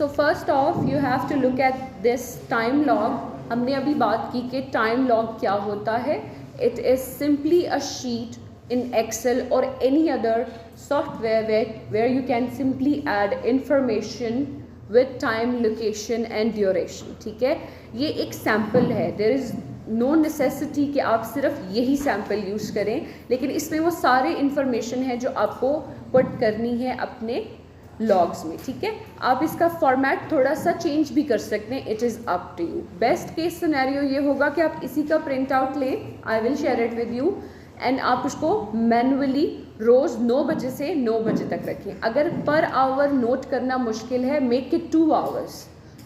So first of you have to look at this time log. हमने अभी बात की कि टाइम लॉग क्या होता है. It is simply a sheet in Excel or any other software where you can simply add information with time, location and duration. ठीक है, ये एक सैम्पल है. there is no necessity कि आप सिर्फ यही सैम्पल यूज़ करें, लेकिन इसमें वो सारे इंफॉर्मेशन है जो आपको पुट करनी है अपने लॉग्स में. ठीक है, आप इसका फॉर्मेट थोड़ा सा चेंज भी कर सकते हैं. It is up to you. Best case scenario ये होगा कि आप इसी का प्रिंट आउट लें. I will share it with you and आप उसको मैनुअली रोज़ 9 बजे से 9 बजे तक रखें. अगर पर आवर नोट करना मुश्किल है, मेक इट 2 आवर्स,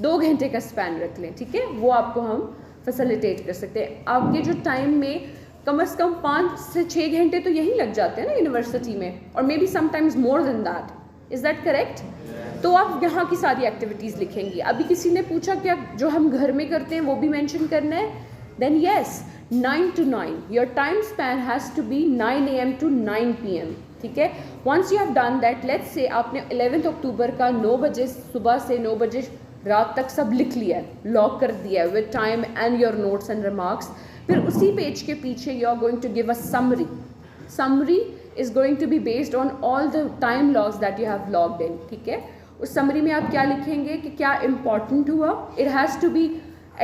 2 घंटे का स्पैन रख लें. ठीक है, वो आपको हम फैसिलिटेट कर सकते हैं. आपके जो टाइम में कम से कम 5 से 6 घंटे तो यही लग जाते हैं ना यूनिवर्सिटी में, और may be sometimes more than that. Is that correct? तो आप यहाँ की सारी एक्टिविटीज़ लिखेंगी. अभी किसी ने पूछा कि जो हम घर में करते हैं वो भी मेंशन करना है. Then yes, 9 to 9. Your time span has to be 9 AM to 9 PM. ठीक है, once you have done that, let's say आपने 11 अक्टूबर का 9 बजे सुबह से 9 बजे रात तक सब लिख लिया है, लॉक कर दिया है with time and your notes and remarks. फिर उसी पेज के पीछे you are going to give a summary. Summary is going to be based on all the time logs that you have logged in. ठीक है, उस summary में आप क्या लिखेंगे कि क्या important हुआ. It has to be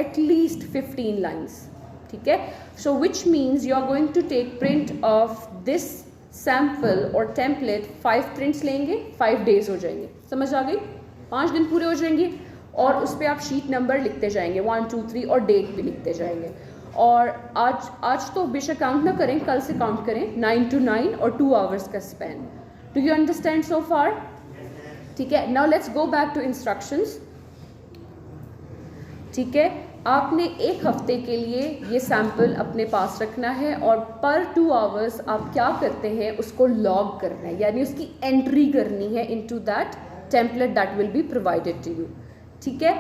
at least 15 lines. ठीक है, so which means you are going to take print of this sample और टेम्पलेट. 5 प्रिंट्स लेंगे, 5 डेज हो जाएंगे. समझ आ गई? 5 दिन पूरे हो जाएंगे. और उस पर आप शीट नंबर लिखते जाएंगे 1 2 3 और डेट भी लिखते जाएंगे. और आज तो बेशक काउंट ना करें, कल से काउंट करें. 9 to 9 और 2 आवर्स का स्पैन. Do you understand so far? ठीक है, now let's go back to instructions. ठीक है, आपने 1 हफ्ते के लिए ये सैम्पल अपने पास रखना है और पर 2 आवर्स आप क्या करते हैं उसको लॉग करना है, यानी उसकी एंट्री करनी है into that template that will be provided to you. ठीक है,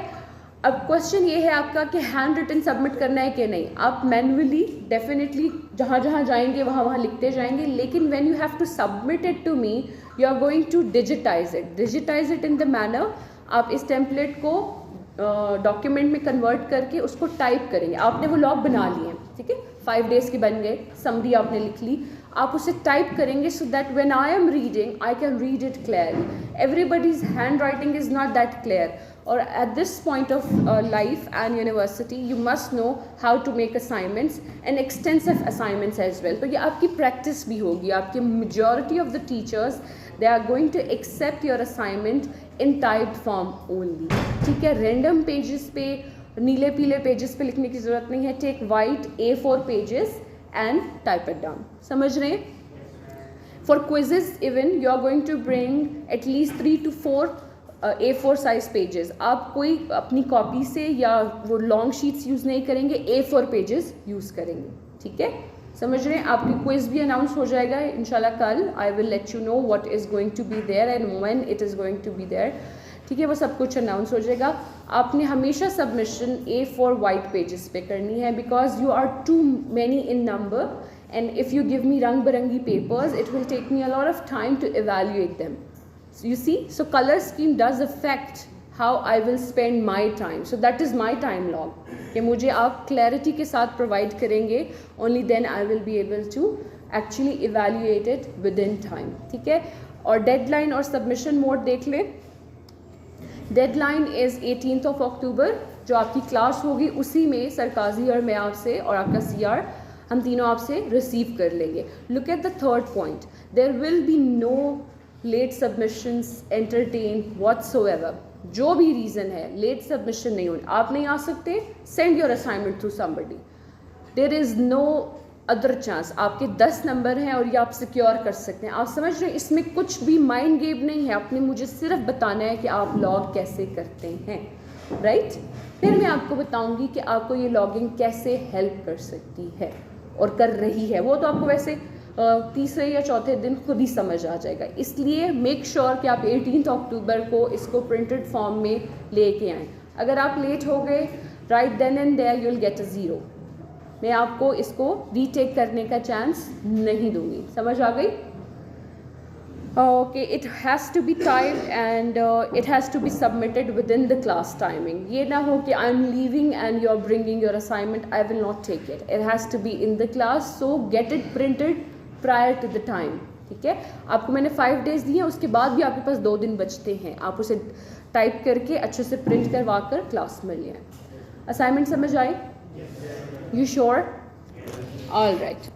अब क्वेश्चन ये है आपका कि हैंड रिटन सबमिट करना है कि नहीं. आप मैनुअली डेफिनेटली जहाँ जहाँ जाएंगे वहाँ वहाँ लिखते जाएंगे, लेकिन when you have to submit it to me you are going to digitize it in the manner. आप इस टेम्पलेट को डॉक्यूमेंट में कन्वर्ट करके उसको टाइप करेंगे. आपने वो लॉग बना लिए, ठीक है, 5 डेज के बन गए, समरी आपने लिख ली. आप उसे टाइप करेंगे so that when I am reading I can read it clearly. Everybody's handwriting is not that clear, और at this point of life and university you must know how to make assignments and extensive assignments as well. तो ये आपकी practice भी होगी. आपकी majority of the teachers they are going to accept your assignment in typed form only. ठीक है, random pages पे, नीले पीले पेजेस पे लिखने की ज़रूरत नहीं है. Take white A4 pages and type it down. समझ रहे हैं? For quizzes even you are going to bring at least 3 to 4 A4 size pages. आप कोई अपनी कॉपी से या वो लॉन्ग शीट्स यूज़ नहीं करेंगे, A4 पेजेस यूज़ करेंगे. ठीक है, समझ रहे हैं? आपकी क्विज भी अनाउंस हो जाएगा इंशाल्लाह कल. I will let you know what is going to be there and when it is going to be there. ठीक है, वो सब कुछ अनाउंस हो जाएगा. आपने हमेशा सबमिशन A4 वाइट पेजेस पे करनी है, because you are too many in number and if you give me रंग बिरंगी papers it will take me a lot of time to evaluate them. You see, so color scheme does affect how I will spend my time. So that is my time log. कि मुझे आप clarity के साथ provide करेंगे, only then I will be able to actually evaluate it within time. ठीक है, और deadline और submission mode देख लें. Deadline is 18th of October. जो आपकी क्लास होगी उसी में सरकाजी और मैं आपसे और आपका CR हम तीनों आपसे रिसीव कर लेंगे. Look at the third point. There will be no late submissions entertain whatsoever. जो भी रीज़न है लेट सबमिशन नहीं होनी. आप नहीं आ सकते, send your assignment through somebody. There is no other chance. आपके 10 नंबर हैं और ये आप सिक्योर कर सकते हैं. आप समझ रहे हैं, इसमें कुछ भी माइंड गेम नहीं है. आपने मुझे सिर्फ बताना है कि आप लॉग कैसे करते हैं, राइट? फिर मैं आपको बताऊंगी कि आपको ये लॉगिंग कैसे हेल्प कर सकती है और कर रही है. वो तो आपको वैसे तीसरे या चौथे दिन खुद ही समझ आ जाएगा. इसलिए मेक श्योर कि आप 18 अक्टूबर को इसको प्रिंटेड फॉर्म में लेके आएँ. अगर आप लेट हो गए, right then and there you will get a 0. मैं आपको इसको रीटेक करने का चांस नहीं दूंगी. समझ आ गई? Okay, it has to be typed and it has to be submitted within the class timing. ये ना हो कि I'm leaving and you're bringing your assignment, I will not take it. It has to be in the class, so get it printed prior to the time. ठीक है, आपको मैंने 5 days दिए, उसके बाद भी आपके पास 2 दिन बचते हैं, आप उसे टाइप करके अच्छे से प्रिंट करवा कर क्लास में ले आए. असाइनमेंट समझ आई? You sure? All right.